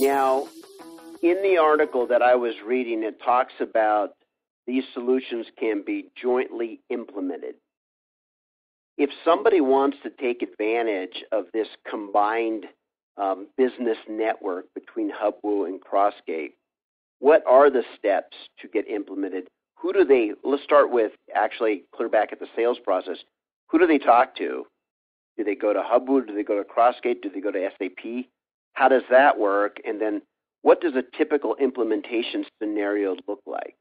Now, in the article that I was reading, it talks about these solutions can be jointly implemented. If somebody wants to take advantage of this combined business network between Hubwoo and Crossgate, what are the steps to get implemented? Who do they, let's start with actually clear back at the sales process. Who do they talk to? Do they go to Hubwoo? Do they go to Crossgate? Do they go to SAP? How does that work? And then what does a typical implementation scenario look like?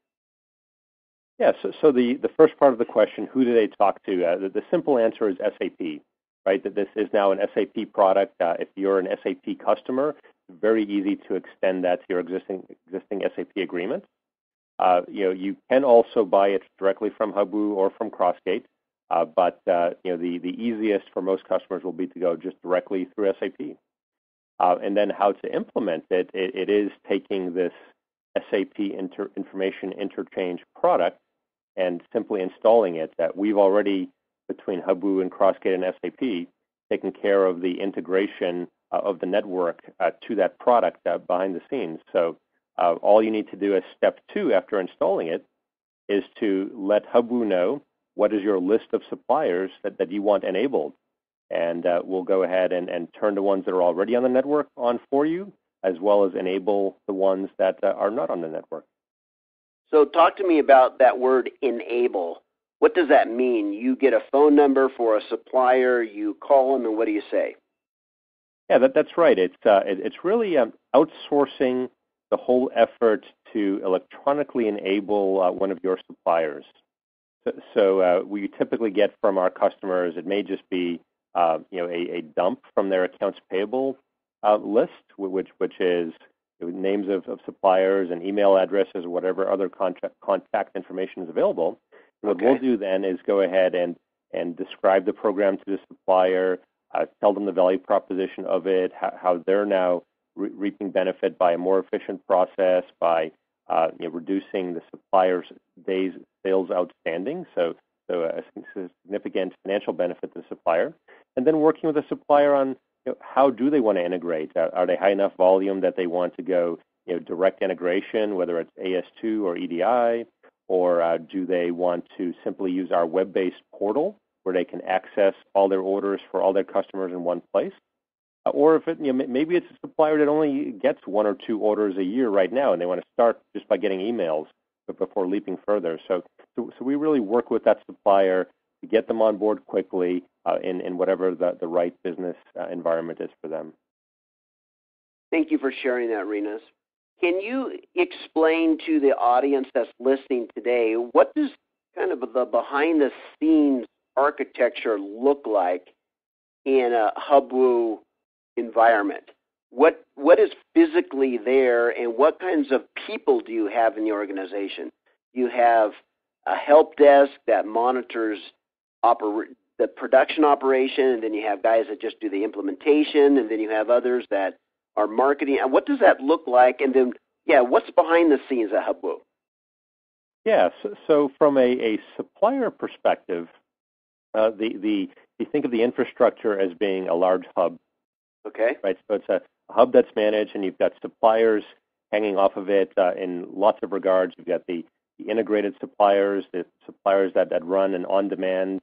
Yeah, so the first part of the question, who do they talk to? The simple answer is SAP, right? That this is now an SAP product. If you're an SAP customer, it's very easy to extend that to your existing SAP agreement. You can also buy it directly from Hubwoo or from Crossgate, but the easiest for most customers will be to go just directly through SAP. And then how to implement it, it is taking this SAP information interchange product and simply installing it. That we've already, between Hubwoo and Crossgate and SAP, taken care of the integration of the network to that product behind the scenes. So all you need to do as step 2 after installing it is to let Hubwoo know what is your list of suppliers that you want enabled. And we'll go ahead and turn the ones that are already on the network on for you, as well as enable the ones that are not on the network. So talk to me about that word enable. What does that mean? You get a phone number for a supplier, you call them, and what do you say? Yeah, that's right. It's really outsourcing the whole effort to electronically enable one of your suppliers. So we typically get from our customers, it may just be a dump from their accounts payable list, which is names of suppliers and email addresses or whatever other contact information is available. And what we'll do then is go ahead and describe the program to the supplier, tell them the value proposition of it, how they're now reaping benefit by a more efficient process, by reducing the supplier's days sales outstanding, so a significant financial benefit to the supplier, and then working with the supplier on how do they want to integrate? Are they high enough volume that they want to go direct integration, whether it's AS2 or EDI, or do they want to simply use our web-based portal where they can access all their orders for all their customers in one place? Or if maybe it's a supplier that only gets 1 or 2 orders a year right now, and they want to start just by getting emails, but before leaping further. So we really work with that supplier to get them on board quickly in whatever the right business environment is for them. Thank you for sharing that, Rinus. Can you explain to the audience that's listening today, what does kind of the behind-the-scenes architecture look like in a Hubwoo environment? What is physically there, and what kinds of people do you have in the organization? You have a help desk that monitors the production operation, and then you have guys that just do the implementation, and then you have others that are marketing. And what does that look like? And then, what's behind the scenes at Hubwoo? Yeah, so from a supplier perspective, you think of the infrastructure as being a large hub. Okay. Right, so it's a hub that's managed, and you've got suppliers hanging off of it in lots of regards. You've got the integrated suppliers, the suppliers that run an on-demand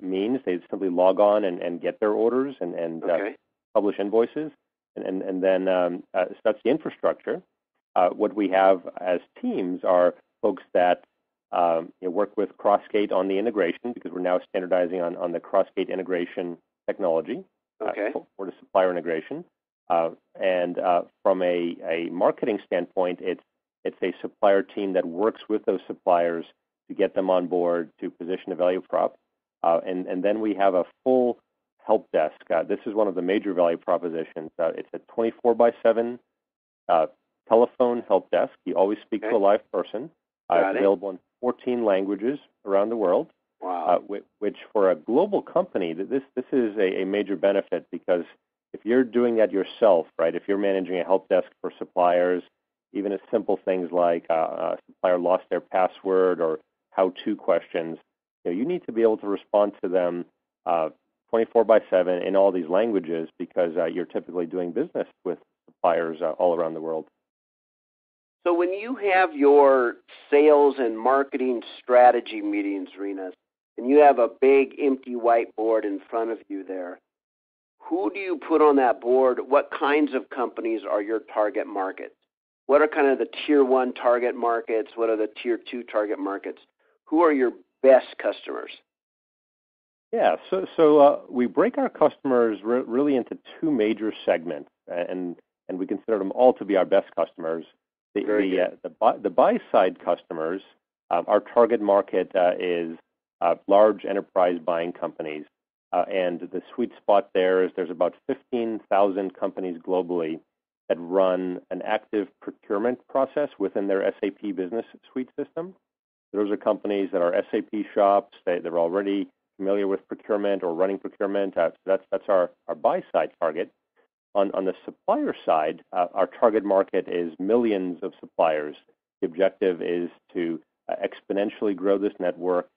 means. They simply log on and get their orders and publish invoices. And then so that's the infrastructure. What we have as teams are folks that work with Crossgate on the integration, because we're now standardizing on the Crossgate integration technology for the supplier integration. And from a marketing standpoint, it's a supplier team that works with those suppliers to get them on board, to position a value prop. And then we have a full help desk. This is one of the major value propositions. It's a 24/7 telephone help desk. You always speak to a live person. It's available in 14 languages around the world. Wow. Which for a global company, this is a major benefit, because if you're doing that yourself, right, if you're managing a help desk for suppliers, even as simple things like a supplier lost their password or how-to questions, you need to be able to respond to them 24/7 in all these languages, because you're typically doing business with suppliers all around the world. So when you have your sales and marketing strategy meetings, Rinus, and you have a big empty whiteboard in front of you there, who do you put on that board? What kinds of companies are your target markets? What are kind of the tier 1 target markets? What are the tier 2 target markets? Who are your best customers? Yeah, so we break our customers really into two major segments, and we consider them all to be our best customers. The buy-side customers, our target market is large enterprise buying companies, and the sweet spot there is there's about 15,000 companies globally that run an active procurement process within their SAP Business Suite system. Those are companies that are SAP shops. They're already familiar with procurement or running procurement. That's our buy-side target. On the supplier side, our target market is millions of suppliers. The objective is to exponentially grow this network,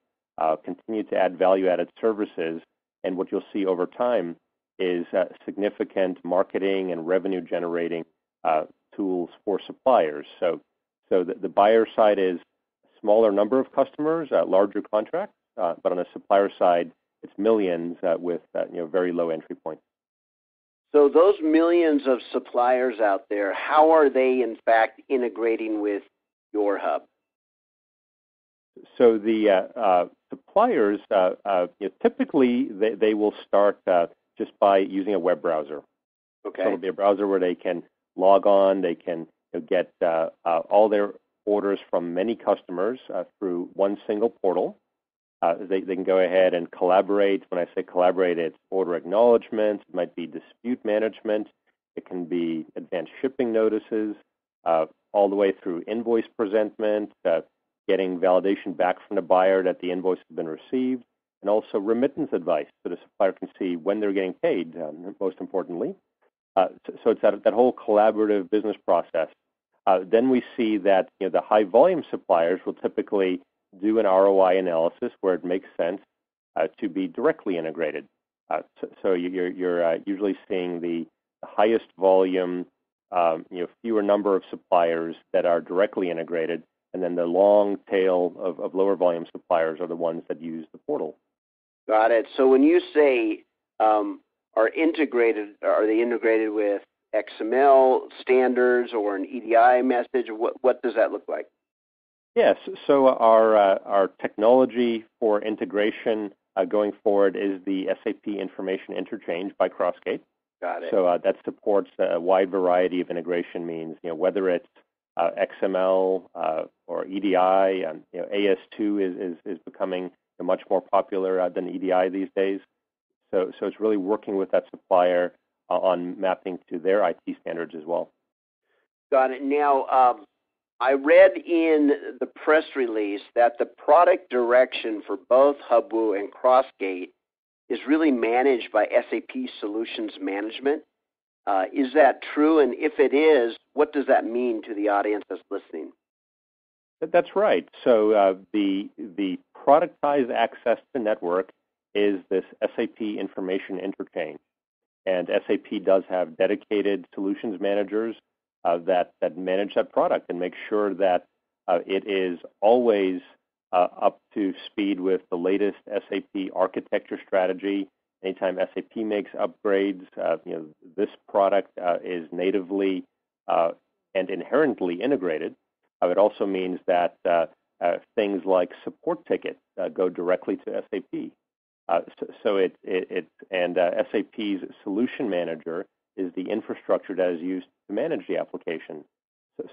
continue to add value-added services, and what you'll see over time is significant marketing and revenue-generating tools for suppliers. So the buyer side is a smaller number of customers, larger contracts, but on the supplier side, it's millions with very low entry points. So those millions of suppliers out there, how are they, in fact, integrating with your hub? So the suppliers, typically they will start just by using a web browser. Okay. So it'll be a browser where they can log on, they can get all their orders from many customers through one single portal. They can go ahead and collaborate. When I say collaborate, it's order acknowledgement, it might be dispute management, it can be advanced shipping notices, all the way through invoice presentment, getting validation back from the buyer that the invoice has been received, and also remittance advice so the supplier can see when they're getting paid, most importantly. So it's that whole collaborative business process. Then we see that the high volume suppliers will typically do an ROI analysis where it makes sense to be directly integrated. So you're usually seeing the highest volume, fewer number of suppliers that are directly integrated, and then the long tail of lower volume suppliers are the ones that use the portal. Got it. So when you say are integrated, are they integrated with XML standards or an EDI message? What does that look like? Yes. So our technology for integration going forward is the SAP Information Interchange by Crossgate. Got it. So that supports a wide variety of integration means, whether it's XML or EDI. AS2 is becoming much more popular than EDI these days. So it's really working with that supplier on mapping to their IT standards as well. Got it. Now, I read in the press release that the product direction for both Hubwoo and Crossgate is really managed by SAP Solutions Management. Is that true? And if it is, what does that mean to the audience that's listening? That's right. So the productized access to network is this SAP Information Interchange. And SAP does have dedicated solutions managers that manage that product and make sure that it is always up to speed with the latest SAP architecture strategy. Anytime SAP makes upgrades, this product is natively and inherently integrated. It also means that things like support tickets go directly to SAP. So SAP's solution manager is the infrastructure that is used to manage the application.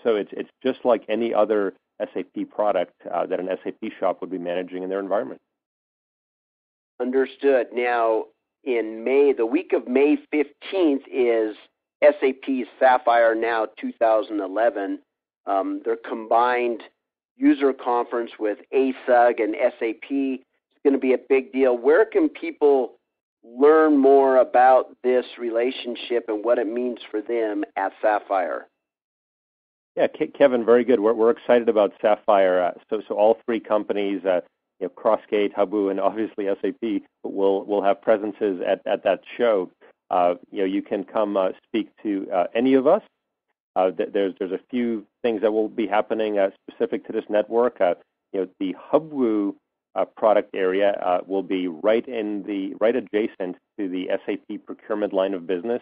So it's just like any other SAP product that an SAP shop would be managing in their environment. Understood. Now, in May, the week of May 15th is SAP's Sapphire Now 2011. Their combined user conference with ASUG and SAP is going to be a big deal. Where can people learn more about this relationship and what it means for them at Sapphire? Yeah, Kevin, very good. We're excited about Sapphire. So all three companies, Crossgate, Hubwoo, and obviously SAP, will have presences at that show. You can come speak to any of us There's a few things that will be happening specific to this network. The Hubwoo product area will be right adjacent to the SAP procurement line of business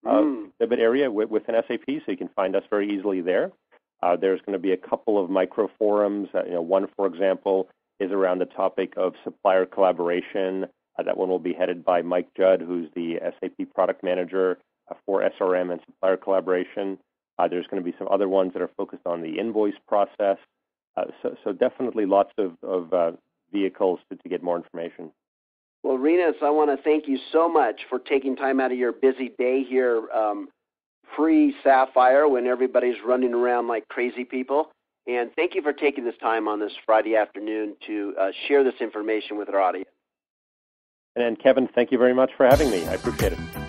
exhibit area within SAP, so you can find us very easily there. There's going to be a couple of micro forums. One, for example, is around the topic of supplier collaboration. That one will be headed by Mike Judd, who's the SAP product manager for SRM and supplier collaboration. There's going to be some other ones that are focused on the invoice process. So definitely lots of vehicles to get more information. Well, Rinus, I want to thank you so much for taking time out of your busy day here, pre-Sapphire, when everybody's running around like crazy people. And thank you for taking this time on this Friday afternoon to share this information with our audience. And Kevin, thank you very much for having me. I appreciate it.